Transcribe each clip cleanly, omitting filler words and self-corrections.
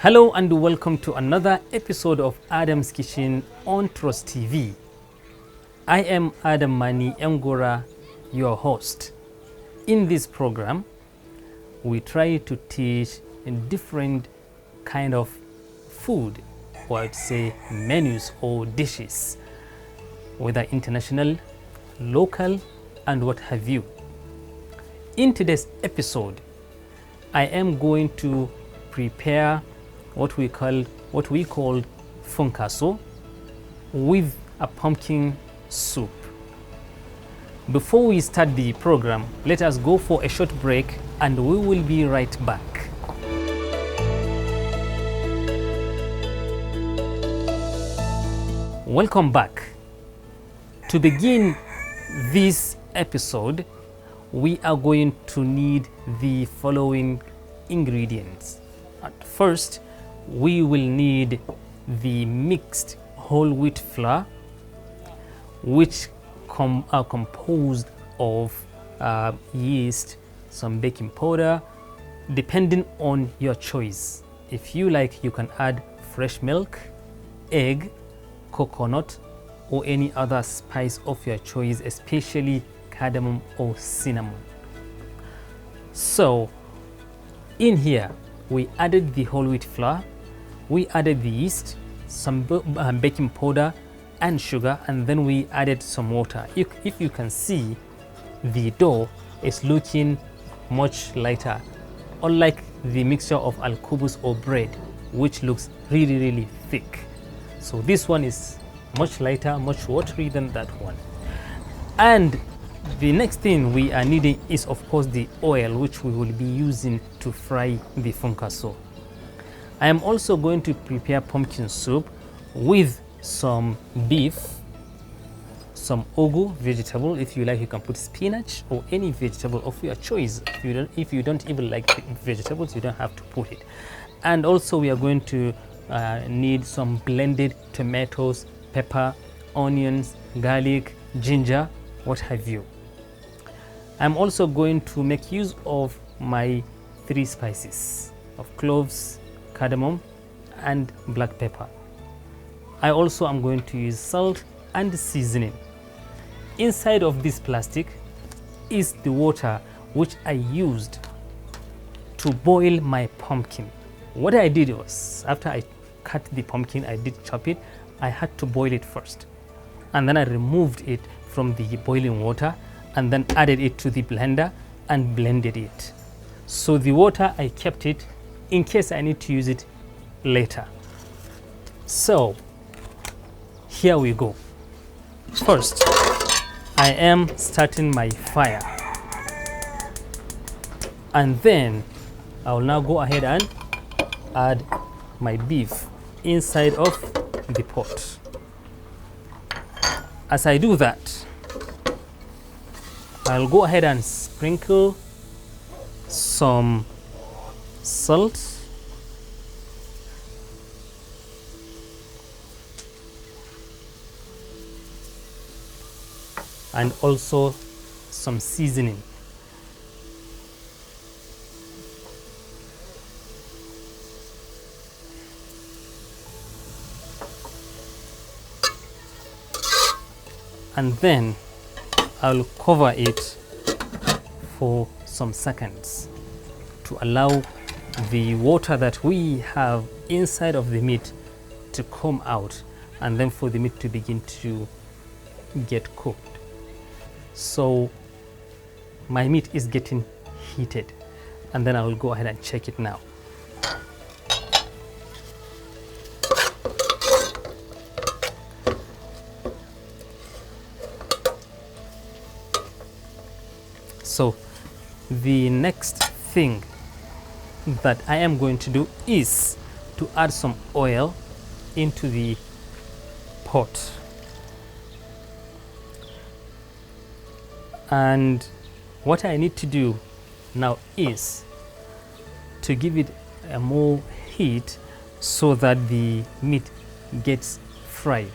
Hello and welcome to another episode of Adam's Kitchen on Trust TV. I am Adam Mani Ngora, your host. In this program, we try to teach different kind of food, or I'd say menus or dishes, whether international, local, and what have you. In today's episode, I am going to prepare what we call Funkaso with a pumpkin soup. Before we start the program, let us go for a short break and we will be right back. Welcome back. To begin this episode, we are going to need the following ingredients. At first, we will need the mixed whole wheat flour, which are composed of yeast, some baking powder, depending on your choice. If you like, you can add fresh milk, egg, coconut, or any other spice of your choice, especially cardamom or cinnamon. So in here, we added the whole wheat flour, we added the yeast, some baking powder and sugar, and then we added some water. If you can see, the dough is looking much lighter, unlike the mixture of al-kubus or bread, which looks really thick. So this one is much lighter, much watery than that one. And the next thing we are needing is, of course, the oil, which we will be using to fry the funkaso. I am also going to prepare pumpkin soup with some beef, some ugu vegetable. If you like, you can put spinach or any vegetable of your choice. If you don't even like vegetables, you don't have to put it. And also we are going to need some blended tomatoes, pepper, onions, garlic, ginger, what have you. I'm also going to make use of my 3 spices of cloves, cardamom, and black pepper. I also am going to use salt and seasoning. Inside of this plastic is the water which I used to boil my pumpkin. What I did was, after I cut the pumpkin, I did chop it, I had to boil it first. And then I removed it from the boiling water and then added it to the blender and blended it. So the water, I kept it in case I need to use it later. So here we go. First, I am starting my fire. And then I will now go ahead and add my beef inside of the pot. As I do that, I'll go ahead and sprinkle some salt, and also some seasoning. And then I'll cover it for some seconds to allow the water that we have inside of the meat to come out, and then for the meat to begin to get cooked. So my meat is getting heated, and then I will go ahead and check it now. So the next thing that I am going to do is to add some oil into the pot. And what I need to do now is to give it a more heat so that the meat gets fried.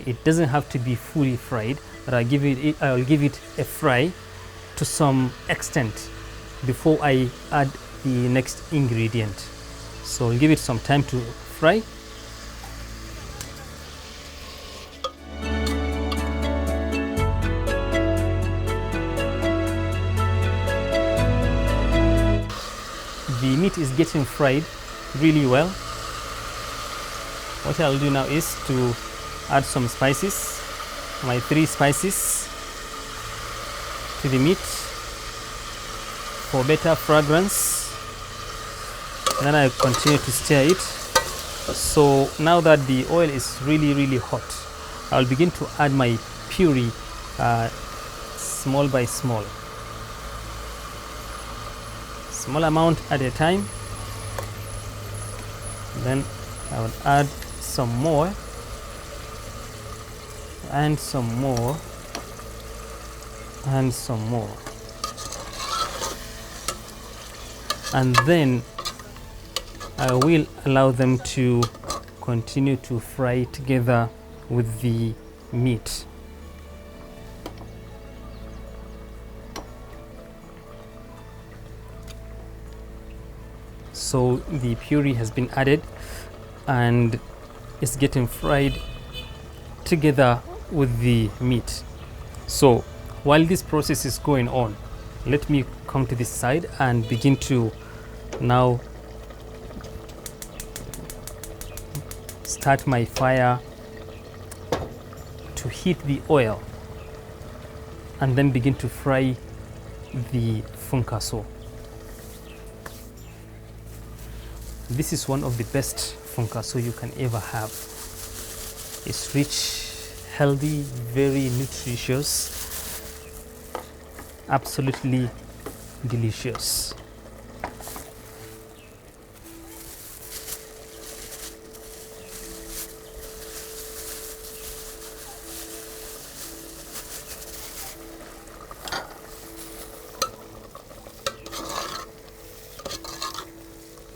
It doesn't have to be fully fried, but I'll give it a fry to some extent before I add the next ingredient. So we'll give it some time to fry. The meat is getting fried really well. What I'll do now is to add some spices, my 3 spices, to the meat for better fragrance. And then I continue to stir it. So now that the oil is really hot, I'll begin to add my puree small by small amount at a time. Then I will add some more and some more and some more, and then I will allow them to continue to fry together with the meat. So the puree has been added and it's getting fried together with the meat. So while this process is going on, let me come to this side and begin to now start my fire to heat the oil and then begin to fry the funkaso. This is one of the best funkaso you can ever have. It's rich, healthy, very nutritious, absolutely delicious.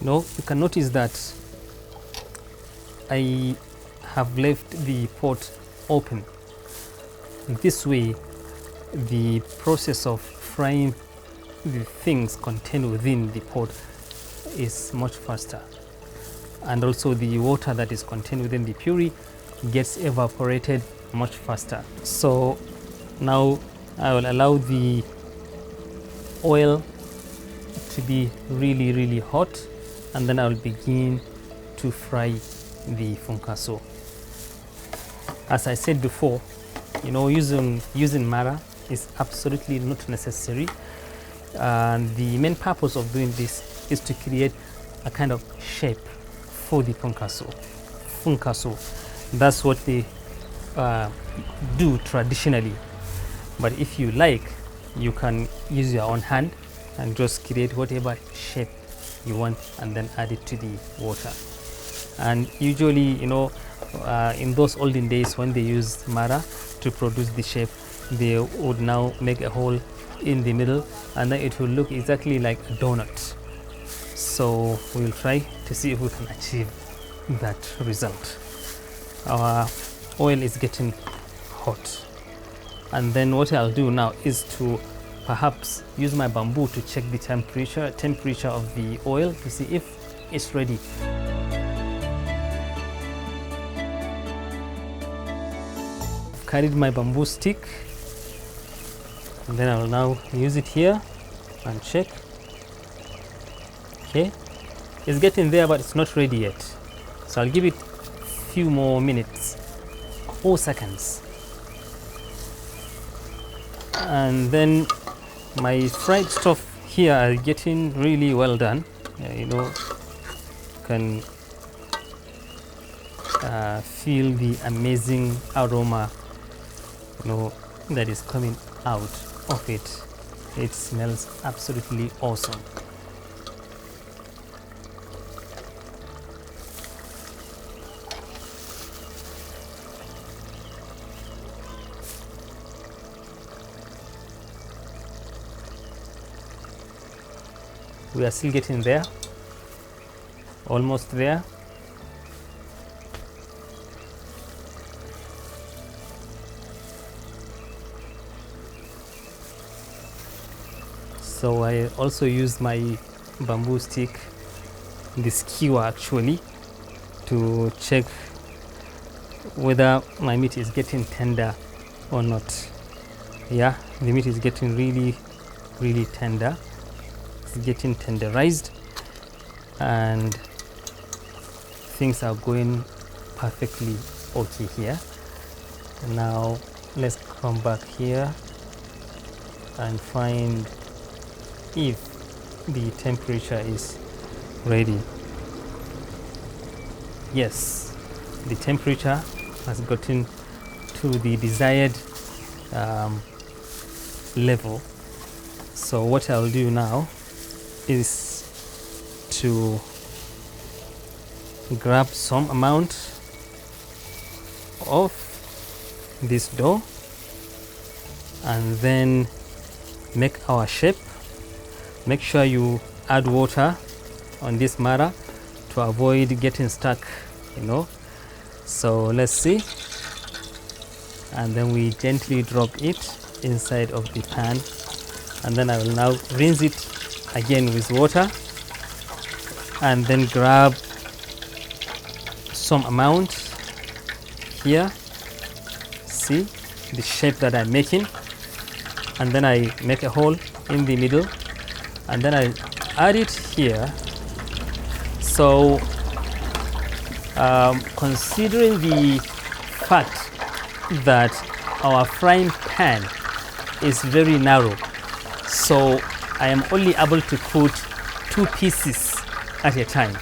Now you can notice that I have left the pot open. This way the process of frying the things contained within the pot is much faster, and also the water that is contained within the puree gets evaporated much faster. So now I will allow the oil to be really hot, and then I will begin to fry the funkaso. As I said before, you know, using mara is absolutely not necessary, and the main purpose of doing this is to create a kind of shape for the funkaso. That's what they do traditionally, but if you like, you can use your own hand and just create whatever shape you want and then add it to the water. And usually, you know, in those olden days when they used mara to produce the shape, they would now make a hole in the middle and then it will look exactly like a donut. So we'll try to see if we can achieve that result. Our oil is getting hot, and then what I'll do now is to perhaps use my bamboo to check the temperature of the oil to see if it's ready. I've carried my bamboo stick, and then I will now use it here and check. Okay, it's getting there, but it's not ready yet. So I'll give it a few more minutes or seconds, and then my fried stuff here are getting really well done. You know, you can feel the amazing aroma, you know, that is coming out of it. It smells absolutely awesome. We are still getting there, almost there. So I also use my bamboo stick the skewer actually to check whether my meat is getting tender or not. Yeah, the meat is getting really tender. It's getting tenderized and things are going perfectly okay here. Now let's come back here and find if the temperature is ready. Yes, the temperature has gotten to the desired level. So what I'll do now is to grab some amount of this dough and then make our shape. Make sure you add water on this matter to avoid getting stuck, you know. So let's see, and then we gently drop it inside of the pan, and then I will now rinse it again with water and then grab some amount here. See the shape that I'm making, and then I make a hole in the middle and then I add it here. So considering the fact that our frying pan is very narrow, so I am only able to put 2 pieces at a time.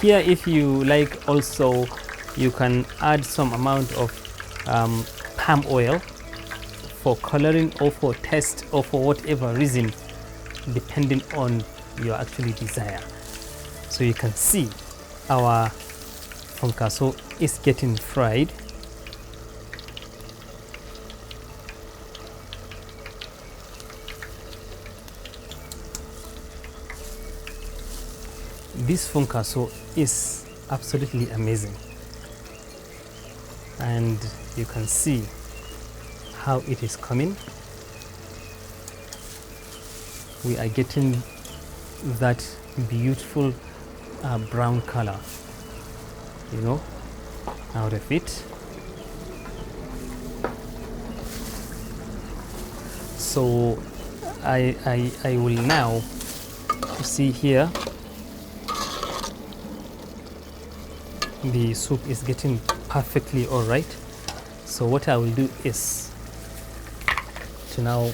Here, if you like, also you can add some amount of palm oil for coloring or for taste or for whatever reason, depending on your actually desire. So you can see our funkaso is getting fried. This funkaso is absolutely amazing, and you can see how it is coming. We are getting that beautiful brown color, you know, out of it. So I will now see here the soup is getting perfectly all right. So what I will do is to now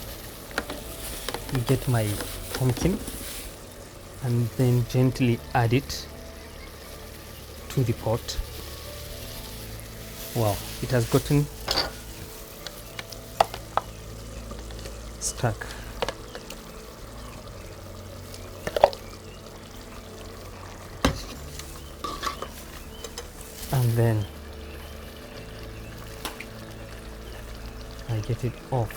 get my pumpkin and then gently add it to the pot. Wow, it has gotten stuck. And then I get it off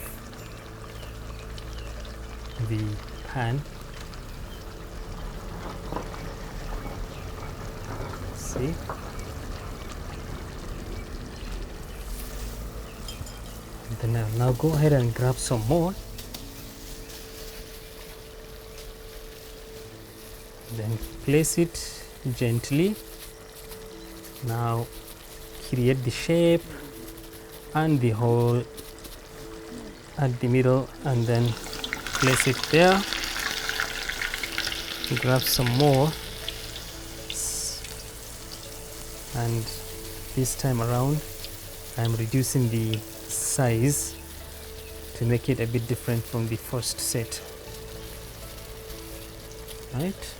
the pan. See? And then I'll now go ahead and grab some more. Then place it gently. Now create the shape and the hole at the middle and then place it there. Grab some more, and this time around I'm reducing the size to make it a bit different from the first set, right?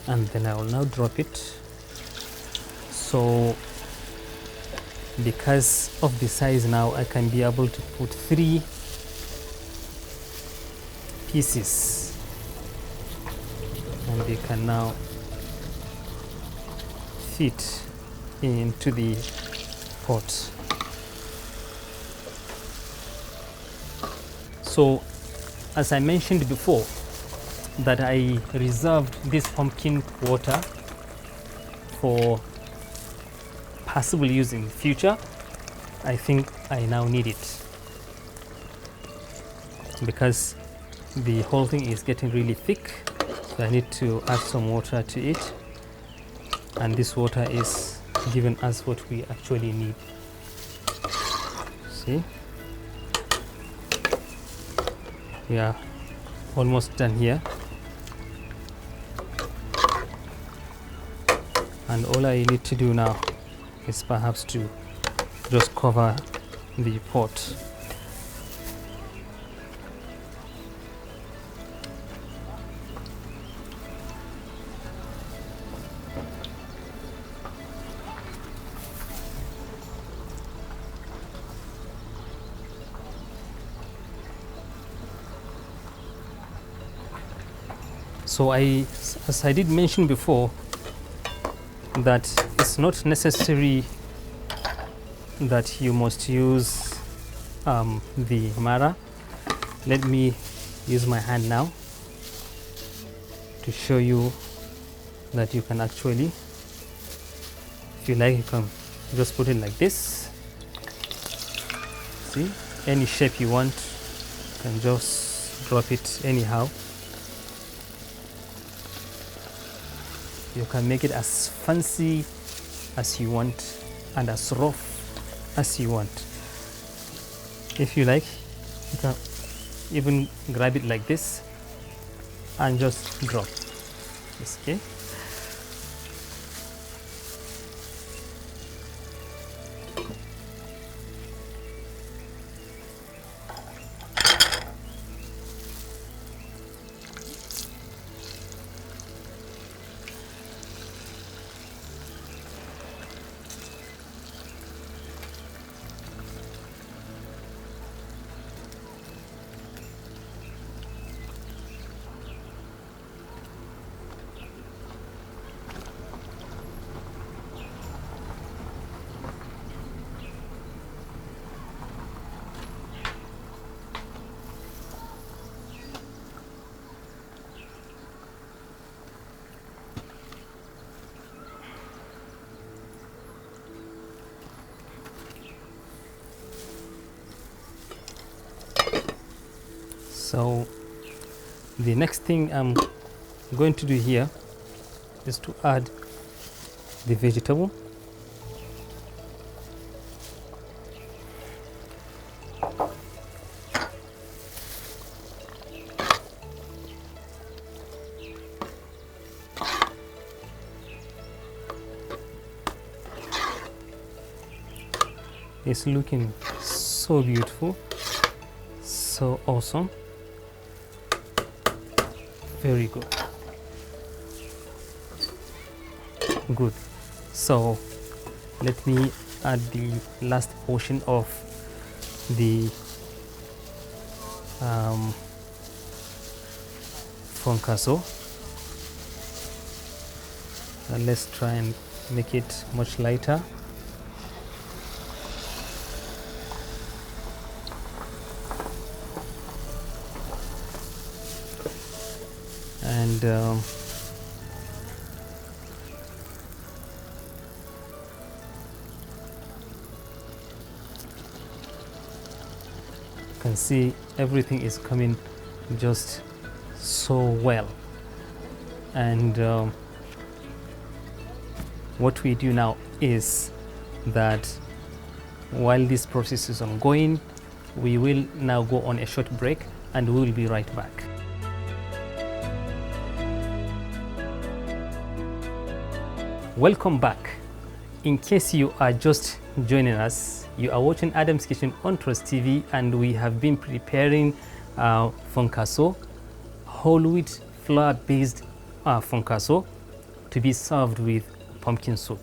And then I will now drop it. So because of the size now, I can be able to put 3 pieces, and they can now fit into the pot. So as I mentioned before, that I reserved this pumpkin water for possible use in the future, I think I now need it, because the whole thing is getting really thick. So I need to add some water to it, and this water is giving us what we actually need. See, we are almost done here, and all I need to do now is perhaps to just cover the pot. So as I did mention before, that it's not necessary that you must use the mara. Let me use my hand now to show you that you can actually, if you like, you can just put it like this. See, any shape you want, you can just drop it anyhow. You can make it as fancy as you want and as rough as you want. If you like, you can even grab it like this and just drop. Okay. So the next thing I'm going to do here is to add the vegetable. It's looking so beautiful, so awesome. Very good. Good. So let me add the last portion of the Funkaso, and let's try and make it much lighter. And you can see everything is coming just so well. And what we do now is that while this process is ongoing, we will now go on a short break and we will be right back. Welcome back. In case you are just joining us, you are watching Adam's Kitchen on Trust TV, and we have been preparing Funkaso, whole wheat flour based Funkaso, to be served with pumpkin soup.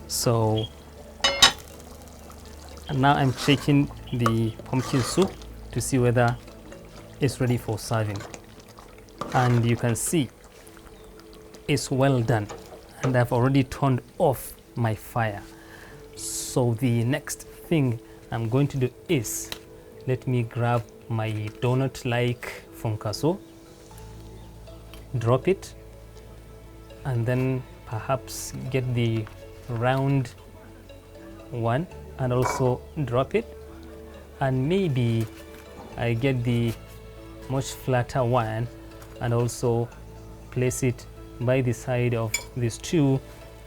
So now I'm checking the pumpkin soup to see whether it's ready for serving, and you can see it's well done. And I've already turned off my fire. So the next thing I'm going to do is, let me grab my donut-like Funkaso drop it, and then perhaps get the round one and also drop it, and maybe I get the much flatter one and also place it by the side of these two,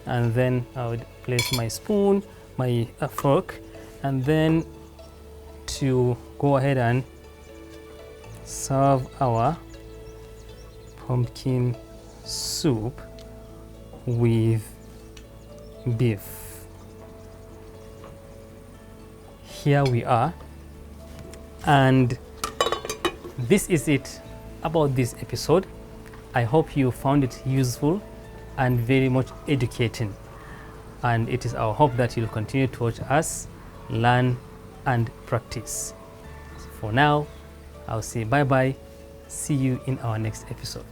and then I would place my spoon, my fork, and then to go ahead and serve our pumpkin soup with beef. Here we are, and this is it about this episode. I hope you found it useful and very much educating, and it is our hope that you'll continue to watch us learn and practice. For now, I'll say bye bye. See you in our next episode.